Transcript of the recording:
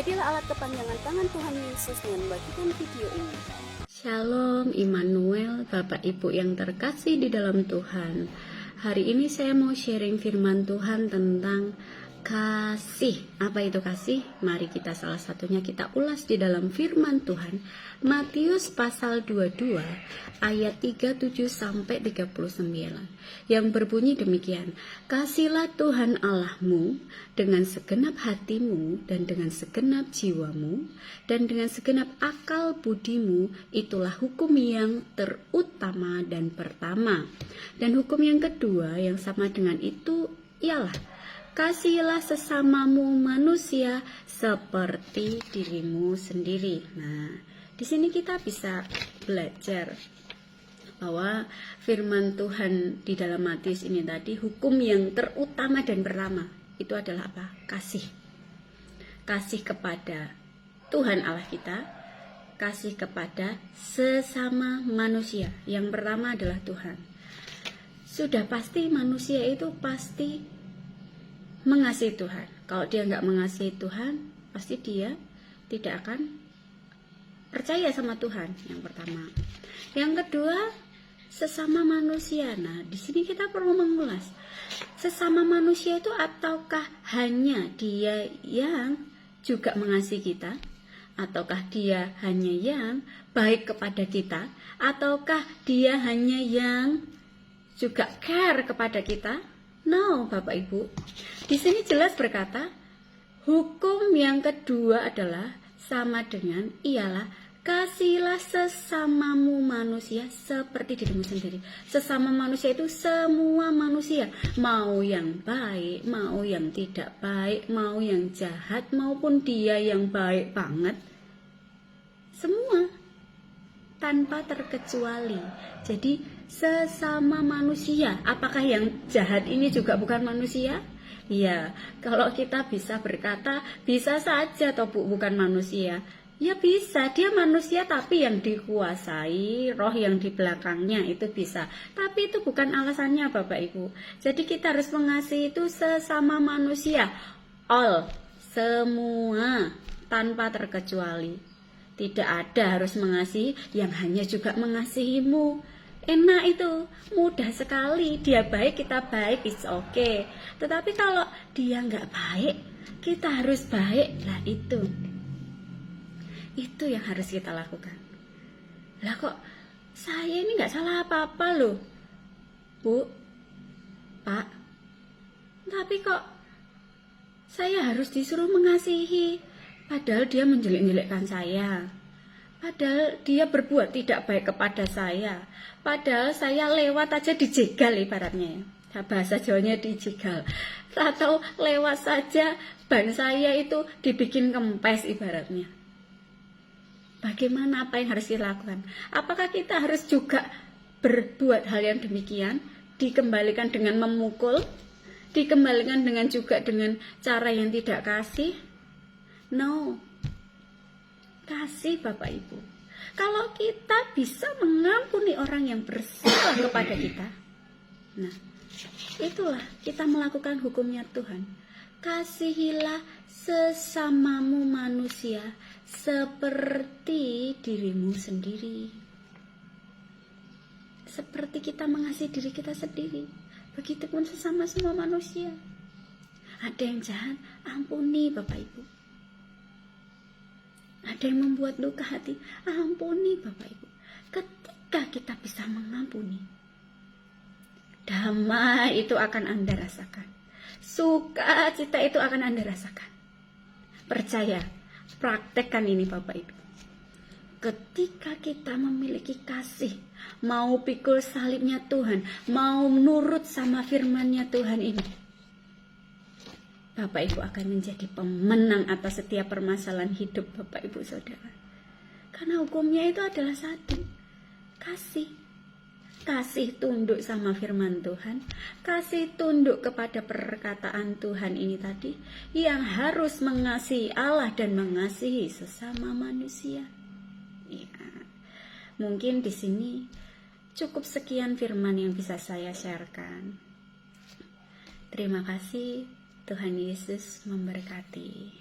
Jadilah alat kepanjangan tangan Tuhan Yesus dengan membagikan video ini. Shalom Immanuel, Bapak Ibu yang terkasih di dalam Tuhan. Hari ini saya mau sharing firman Tuhan tentang kasih. Apa itu kasih? Mari kita salah satunya kita ulas di dalam firman Tuhan. Matius pasal 22 ayat 37 sampai 39 yang berbunyi demikian. Kasihlah Tuhan Allahmu dengan segenap hatimu dan dengan segenap jiwamu dan dengan segenap akal budimu. Itulah hukum yang terutama dan pertama. Dan hukum yang kedua yang sama dengan itu ialah kasihilah sesamamu manusia seperti dirimu sendiri. Nah, di sini kita bisa belajar bahwa firman Tuhan di dalam Matius ini tadi, hukum yang terutama dan pertama itu adalah apa? Kasih. Kasih kepada Tuhan Allah kita, kasih kepada sesama manusia. Yang pertama adalah Tuhan. Sudah pasti manusia itu pasti mengasihi Tuhan. Kalau dia nggak mengasihi Tuhan, pasti dia tidak akan percaya sama Tuhan. Yang pertama. Yang kedua, sesama manusia. Nah, di sini kita perlu mengulas. Sesama manusia itu ataukah hanya dia yang juga mengasihi kita? Ataukah dia hanya yang baik kepada kita? Ataukah dia hanya yang juga care kepada kita? No, Bapak Ibu. Di sini jelas berkata, hukum yang kedua adalah sama dengan ialah kasihilah sesamamu manusia seperti dirimu sendiri. Sesama manusia itu semua manusia, mau yang baik, mau yang tidak baik, mau yang jahat maupun dia yang baik banget. Semua tanpa terkecuali. Jadi sesama manusia. Apakah yang jahat ini juga bukan manusia? Ya, kalau kita bisa berkata bisa saja toh bukan manusia. Ya bisa, dia manusia tapi yang dikuasai roh yang di belakangnya itu bisa. Tapi itu bukan alasannya Bapak Ibu. Jadi kita harus mengasihi itu sesama manusia. All, semua tanpa terkecuali. Tidak ada harus mengasihi yang hanya juga mengasihimu. Enak itu, mudah sekali. Dia baik, kita baik, it's okay. Tetapi kalau dia nggak baik, kita harus baik. Lah itu yang harus kita lakukan. Lah kok saya ini nggak salah apa-apa loh, Bu, Pak. Tapi kok saya harus disuruh mengasihi, padahal dia menjelek-jelekkan saya. Padahal dia berbuat tidak baik kepada saya. Padahal saya lewat aja dijegal ibaratnya. Bahasa Jawanya dijegal. Atau lewat saja ban saya itu dibikin kempes ibaratnya. Bagaimana apa yang harus dilakukan? Apakah kita harus juga berbuat hal yang demikian? Dikembalikan dengan memukul? Dikembalikan dengan juga dengan cara yang tidak kasih? No. Kasih Bapak Ibu. Kalau kita bisa mengampuni orang yang bersalah kepada kita, nah itulah kita melakukan hukumnya Tuhan. Kasihilah sesamamu manusia seperti dirimu sendiri. Seperti kita mengasihi diri kita sendiri, begitupun sesama semua manusia. Ada yang jahat, ampuni Bapak Ibu. Ada yang membuat luka hati, ampuni Bapak Ibu. Ketika kita bisa mengampuni, damai itu akan Anda rasakan. Sukacita itu akan Anda rasakan. Percaya, praktekkan ini Bapak Ibu. Ketika kita memiliki kasih, mau pikul salibnya Tuhan, mau nurut sama firman-Nya Tuhan ini, Bapak Ibu akan menjadi pemenang atas setiap permasalahan hidup Bapak Ibu Saudara. Karena hukumnya itu adalah satu, kasih. Kasih tunduk sama firman Tuhan, kasih tunduk kepada perkataan Tuhan ini tadi, yang harus mengasihi Allah dan mengasihi sesama manusia. Ya, mungkin di sini cukup sekian firman yang bisa saya sharekan. Terima kasih. Tuhan Yesus memberkati.